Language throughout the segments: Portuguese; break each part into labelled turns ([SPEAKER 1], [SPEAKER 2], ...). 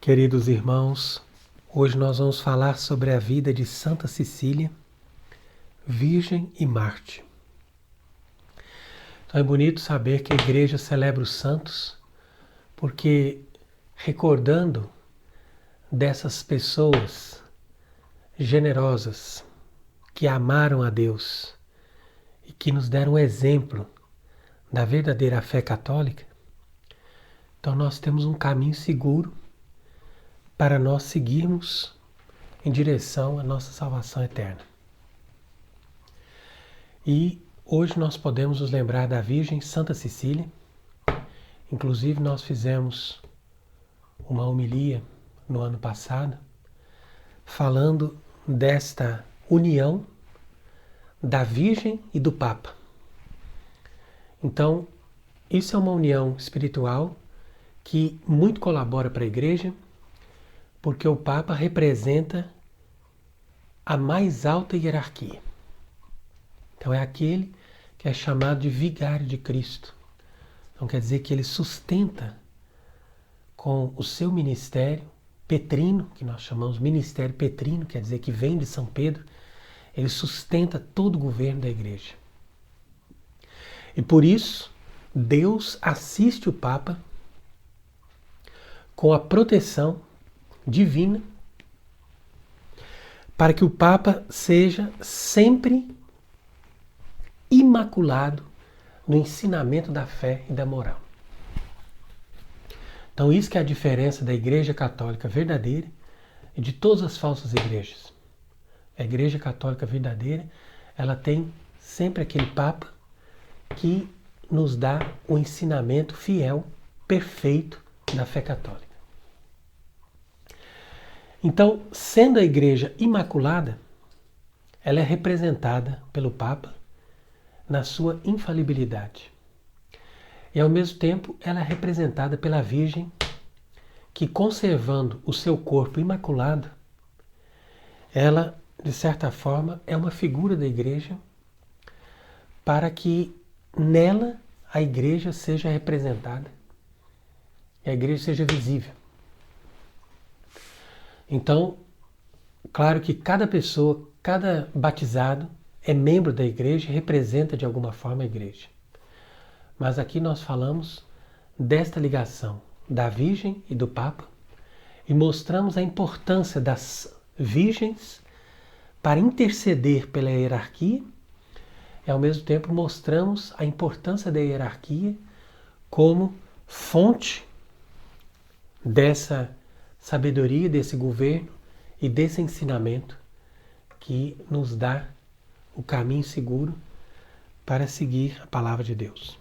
[SPEAKER 1] Queridos irmãos, hoje nós vamos falar sobre a vida de Santa Cecília, Virgem e Mártir. Então é bonito saber que a Igreja celebra os santos, porque recordando dessas pessoas generosas que amaram a Deus e que nos deram um exemplo da verdadeira fé católica, então nós temos um caminho seguro para nós seguirmos em direção à nossa salvação eterna. E hoje nós podemos nos lembrar da Virgem Santa Cecília. Inclusive nós fizemos uma homilia no ano passado falando desta união da Virgem e do Papa. Então, isso é uma união espiritual que muito colabora para a Igreja, porque o Papa representa a mais alta hierarquia. Então é aquele que é chamado de vigário de Cristo. Então quer dizer que ele sustenta com o seu ministério petrino, que nós chamamos ministério petrino, quer dizer que vem de São Pedro, ele sustenta todo o governo da Igreja. E por isso, Deus assiste o Papa com a proteção divina para que o Papa seja sempre imaculado no ensinamento da fé e da moral. Então isso que é a diferença da Igreja Católica verdadeira e de todas as falsas igrejas. A Igreja Católica verdadeira, ela tem sempre aquele Papa que nos dá o ensinamento fiel, perfeito da fé católica. Então, sendo a Igreja imaculada, ela é representada pelo Papa na sua infalibilidade. E ao mesmo tempo ela é representada pela Virgem que, conservando o seu corpo imaculado, ela, de certa forma, é uma figura da Igreja para que nela a Igreja seja representada e a Igreja seja visível. Então, claro que cada pessoa, cada batizado é membro da Igreja e representa de alguma forma a Igreja. Mas aqui nós falamos desta ligação da Virgem e do Papa e mostramos a importância das virgens para interceder pela hierarquia e ao mesmo tempo mostramos a importância da hierarquia como fonte dessa sabedoria, desse governo e desse ensinamento que nos dá o caminho seguro para seguir a palavra de Deus.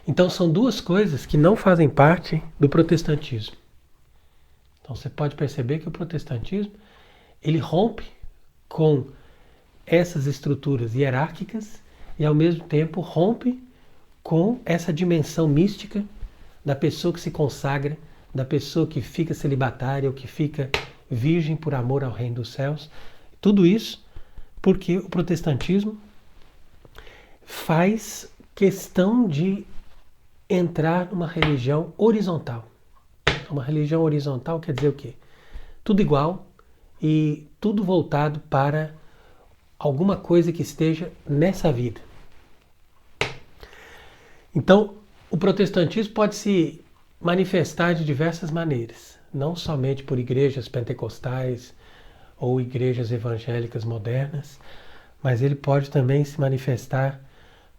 [SPEAKER 1] Então são duas coisas que não fazem parte do protestantismo. Então você pode perceber que o protestantismo ele rompe com essas estruturas hierárquicas e ao mesmo tempo rompe com essa dimensão mística da pessoa que se consagra, da pessoa que fica celibatária ou que fica virgem por amor ao reino dos céus. Tudo isso porque o protestantismo faz questão de entrar numa religião horizontal. Uma religião horizontal quer dizer o quê? Tudo igual e tudo voltado para alguma coisa que esteja nessa vida. Então, o protestantismo pode se manifestar de diversas maneiras, não somente por igrejas pentecostais ou igrejas evangélicas modernas, mas ele pode também se manifestar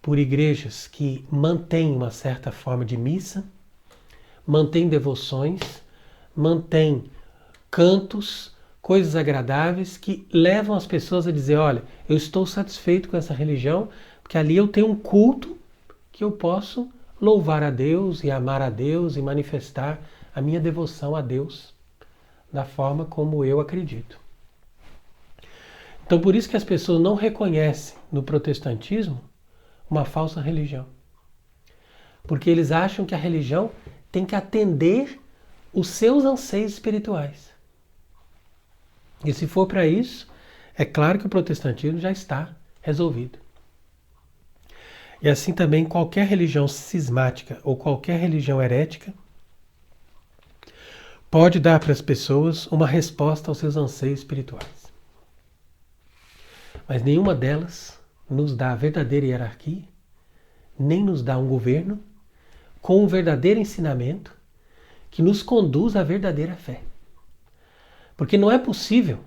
[SPEAKER 1] por igrejas que mantêm uma certa forma de missa, mantêm devoções, mantêm cantos, coisas agradáveis que levam as pessoas a dizer, olha, eu estou satisfeito com essa religião, porque ali eu tenho um culto que eu posso louvar a Deus e amar a Deus e manifestar a minha devoção a Deus da forma como eu acredito. Então por isso que as pessoas não reconhecem no protestantismo uma falsa religião. Porque eles acham que a religião tem que atender os seus anseios espirituais. E se for para isso, é claro que o protestantismo já está resolvido. E assim também qualquer religião cismática ou qualquer religião herética, pode dar para as pessoas uma resposta aos seus anseios espirituais. Mas nenhuma delas nos dá a verdadeira hierarquia, nem nos dá um governo com um verdadeiro ensinamento que nos conduz à verdadeira fé. Porque não é possível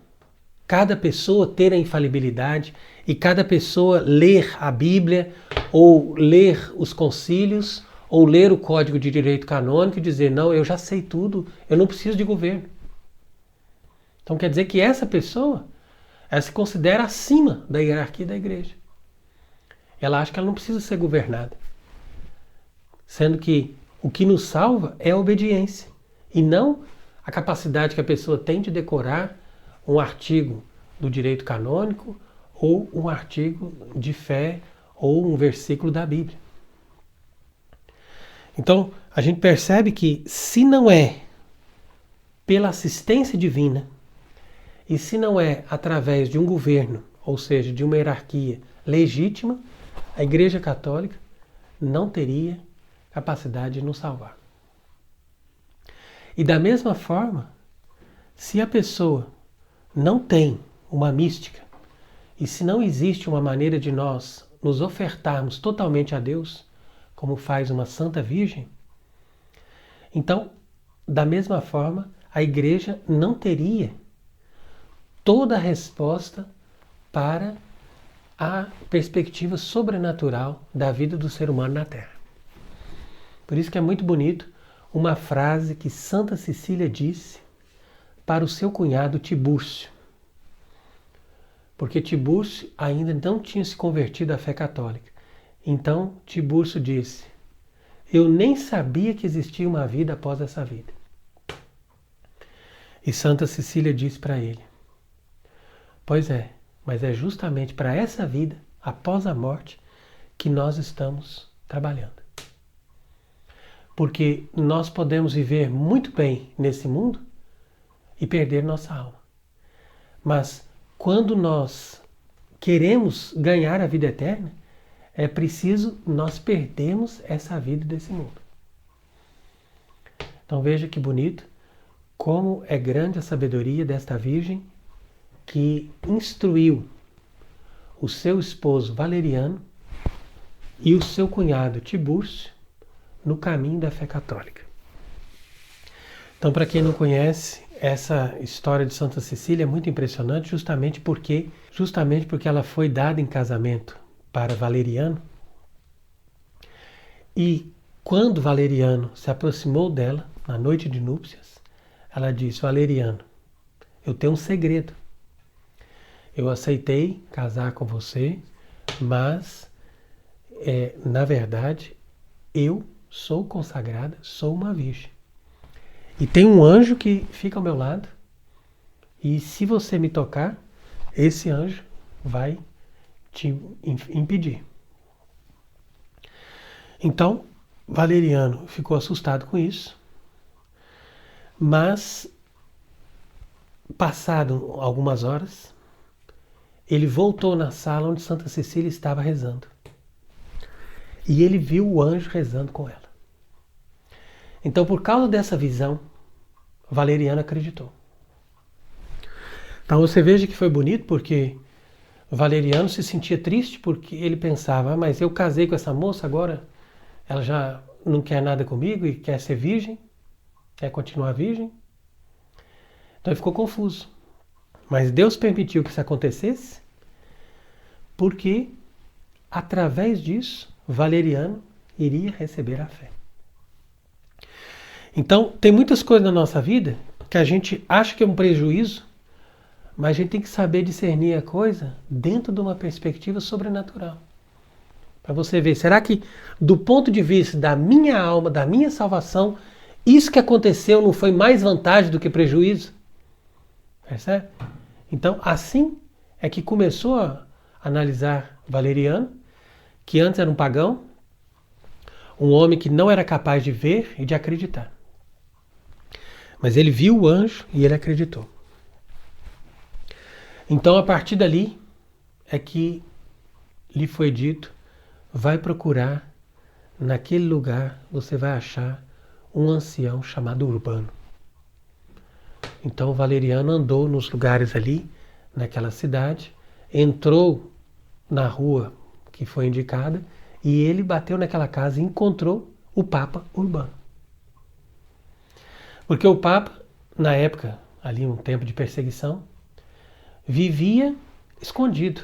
[SPEAKER 1] cada pessoa ter a infalibilidade e cada pessoa ler a Bíblia ou ler os concílios ou ler o Código de Direito Canônico e dizer, não, eu já sei tudo, eu não preciso de governo. Então quer dizer que essa pessoa, ela se considera acima da hierarquia da igreja. Ela acha que ela não precisa ser governada. Sendo que o que nos salva é a obediência e não a capacidade que a pessoa tem de decorar um artigo do direito canônico ou um artigo de fé ou um versículo da Bíblia. Então, a gente percebe que se não é pela assistência divina e se não é através de um governo, ou seja, de uma hierarquia legítima, a Igreja Católica não teria capacidade de nos salvar. E da mesma forma, se a pessoa não tem uma mística e se não existe uma maneira de nós nos ofertarmos totalmente a Deus, como faz uma Santa Virgem, então, da mesma forma, a Igreja não teria toda a resposta para a perspectiva sobrenatural da vida do ser humano na Terra. Por isso que é muito bonito uma frase que Santa Cecília disse para o seu cunhado Tibúrcio. Porque Tibúrcio ainda não tinha se convertido à fé católica. Então Tibúrcio disse, eu nem sabia que existia uma vida após essa vida. E Santa Cecília disse para ele, pois é, mas é justamente para essa vida, após a morte, que nós estamos trabalhando. Porque nós podemos viver muito bem nesse mundo e perder nossa alma. Mas quando nós queremos ganhar a vida eterna, é preciso nós perdermos essa vida desse mundo. Então veja que bonito, como é grande a sabedoria desta Virgem que instruiu o seu esposo Valeriano e o seu cunhado Tibúrcio no caminho da fé católica. Então, para quem não conhece, essa história de Santa Cecília é muito impressionante justamente porque ela foi dada em casamento para Valeriano. E quando Valeriano se aproximou dela, na noite de núpcias, ela disse, Valeriano, eu tenho um segredo. Eu aceitei casar com você, mas, na verdade, eu sou consagrada, sou uma virgem. E tem um anjo que fica ao meu lado, e se você me tocar, esse anjo vai te impedir. Então, Valeriano ficou assustado com isso, mas, passado algumas horas, ele voltou na sala onde Santa Cecília estava rezando. E ele viu o anjo rezando com ela. Então, por causa dessa visão, Valeriano acreditou. Então, você veja que foi bonito porque Valeriano se sentia triste porque ele pensava, mas eu casei com essa moça, agora ela já não quer nada comigo e quer ser virgem, quer continuar virgem. Então ele ficou confuso. Mas Deus permitiu que isso acontecesse porque, através disso, Valeriano iria receber a fé. Então, tem muitas coisas na nossa vida que a gente acha que é um prejuízo, mas a gente tem que saber discernir a coisa dentro de uma perspectiva sobrenatural. Para você ver, será que do ponto de vista da minha alma, da minha salvação, isso que aconteceu não foi mais vantagem do que prejuízo? Percebe? Então, assim é que começou a analisar Valeriano, que antes era um pagão, um homem que não era capaz de ver e de acreditar. Mas ele viu o anjo e ele acreditou. Então, a partir dali, é que lhe foi dito, vai procurar, naquele lugar você vai achar um ancião chamado Urbano. Então Valeriano andou nos lugares ali, naquela cidade, entrou na rua que foi indicada e ele bateu naquela casa e encontrou o Papa Urbano. Porque o Papa, na época, ali um tempo de perseguição, vivia escondido.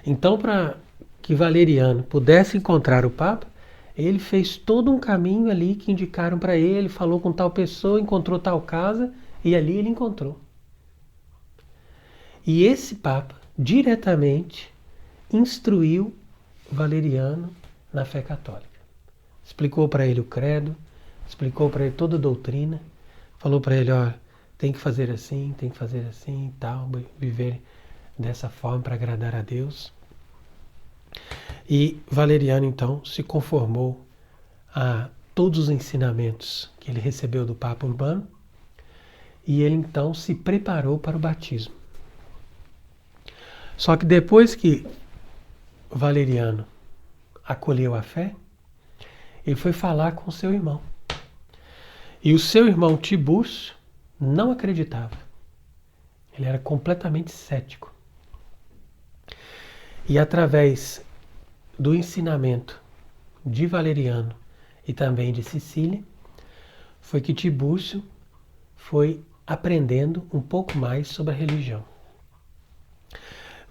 [SPEAKER 1] Então, para que Valeriano pudesse encontrar o Papa, ele fez todo um caminho ali que indicaram para ele, falou com tal pessoa, encontrou tal casa e ali ele encontrou. E esse Papa diretamente instruiu Valeriano na fé católica. Explicou para ele o credo, explicou para ele toda a doutrina, falou para ele, ó, tem que fazer assim e tal, viver dessa forma para agradar a Deus. E Valeriano então se conformou a todos os ensinamentos que ele recebeu do Papa Urbano e ele então se preparou para o batismo. Só que depois que Valeriano acolheu a fé, ele foi falar com seu irmão. E o seu irmão Tibúrcio não acreditava. Ele era completamente cético. E através do ensinamento de Valeriano e também de Cecília, foi que Tibúrcio foi aprendendo um pouco mais sobre a religião.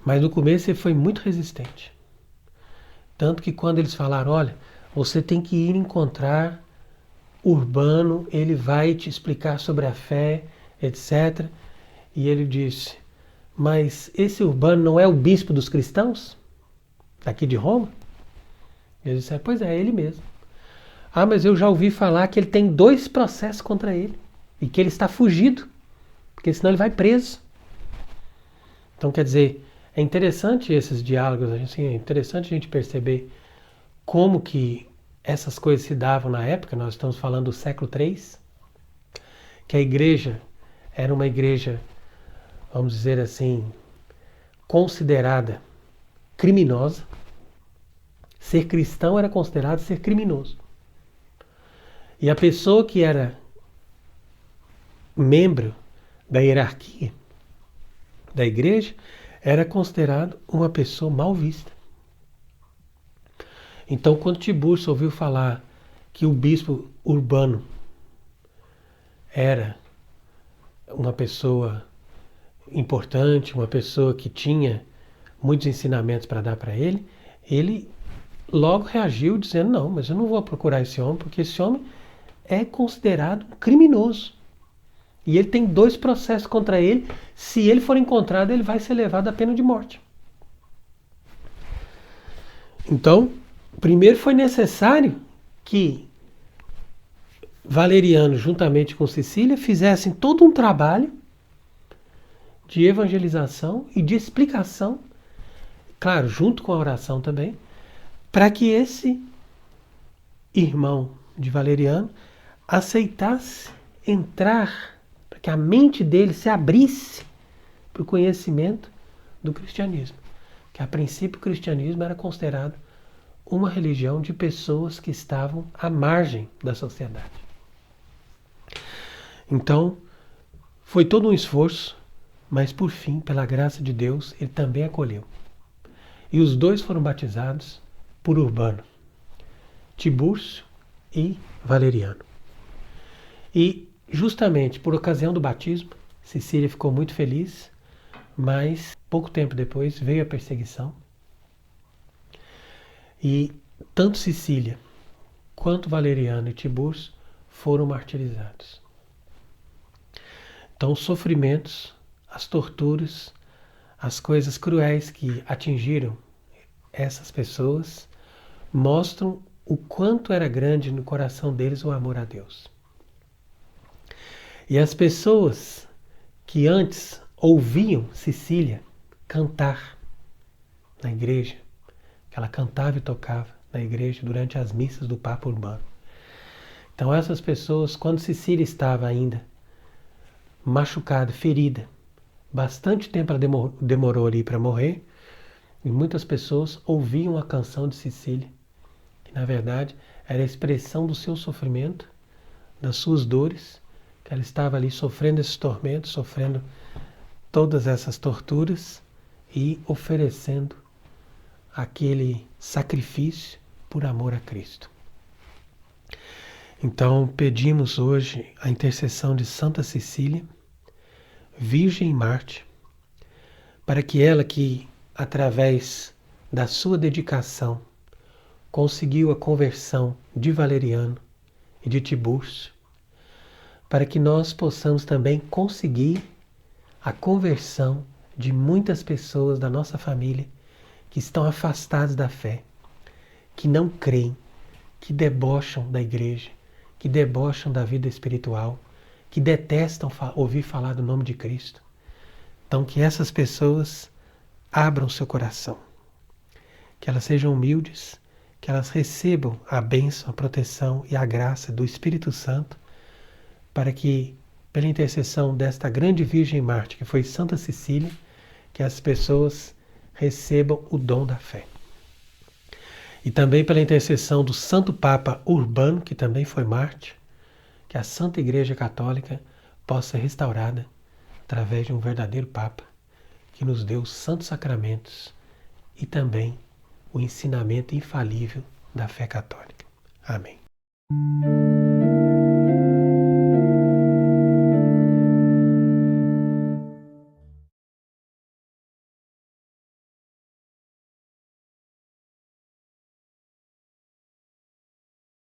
[SPEAKER 1] Mas no começo ele foi muito resistente. Tanto que quando eles falaram, olha, você tem que ir encontrar Urbano, ele vai te explicar sobre a fé, etc. E ele disse, mas esse Urbano não é o bispo dos cristãos? Daqui de Roma? Ele disse, pois é ele mesmo. Ah, mas eu já ouvi falar que ele tem 2 processos contra ele. E que ele está fugido. Porque senão ele vai preso. Então, quer dizer, é interessante esses diálogos, assim, é interessante a gente perceber como que essas coisas se davam na época. Nós estamos falando do século III, que a igreja era uma igreja, vamos dizer assim, considerada criminosa. Ser cristão era considerado ser criminoso. E a pessoa que era membro da hierarquia da igreja era considerado uma pessoa mal vista. Então, quando Tibúrcio ouviu falar que o bispo Urbano era uma pessoa importante, uma pessoa que tinha muitos ensinamentos para dar para ele, ele logo reagiu dizendo, não, mas eu não vou procurar esse homem, porque esse homem é considerado um criminoso. E ele tem 2 processos contra ele. Se ele for encontrado, ele vai ser levado à pena de morte. Então, primeiro foi necessário que Valeriano, juntamente com Cecília, fizessem todo um trabalho de evangelização e de explicação, claro, junto com a oração também, para que esse irmão de Valeriano aceitasse entrar, para que a mente dele se abrisse para o conhecimento do cristianismo. Que a princípio o cristianismo era considerado uma religião de pessoas que estavam à margem da sociedade. Então, foi todo um esforço, mas por fim, pela graça de Deus, ele também acolheu. E os 2 foram batizados por Urbano, Tibúrcio e Valeriano. E justamente por ocasião do batismo, Cecília ficou muito feliz, mas pouco tempo depois veio a perseguição. E tanto Cecília quanto Valeriano e Tibúrcio foram martirizados. Então os sofrimentos, as torturas, as coisas cruéis que atingiram essas pessoas mostram o quanto era grande no coração deles o amor a Deus. E as pessoas que antes ouviam Cecília cantar na igreja, que ela cantava e tocava na igreja durante as missas do Papa Urbano. Então essas pessoas, quando Cecília estava ainda machucada, ferida, bastante tempo ela demorou ali para morrer, e muitas pessoas ouviam a canção de Cecília, que na verdade era a expressão do seu sofrimento, das suas dores, que que ela estava ali sofrendo esses tormentos, sofrendo todas essas torturas e oferecendo aquele sacrifício por amor a Cristo. Então pedimos hoje a intercessão de Santa Cecília, Virgem e Mártir, para que ela que, através da sua dedicação, conseguiu a conversão de Valeriano e de Tibúrcio, para que nós possamos também conseguir a conversão de muitas pessoas da nossa família que estão afastadas da fé, que não creem, que debocham da igreja, que debocham da vida espiritual, que detestam ouvir falar do nome de Cristo. Então que essas pessoas abram seu coração, que elas sejam humildes, que elas recebam a bênção, a proteção e a graça do Espírito Santo, para que, pela intercessão desta grande Virgem Mártir, que foi Santa Cecília, que as pessoas recebam o dom da fé. E também pela intercessão do Santo Papa Urbano, que também foi mártir, que a Santa Igreja Católica possa ser restaurada através de um verdadeiro Papa, que nos deu os santos sacramentos e também o ensinamento infalível da fé católica. Amém.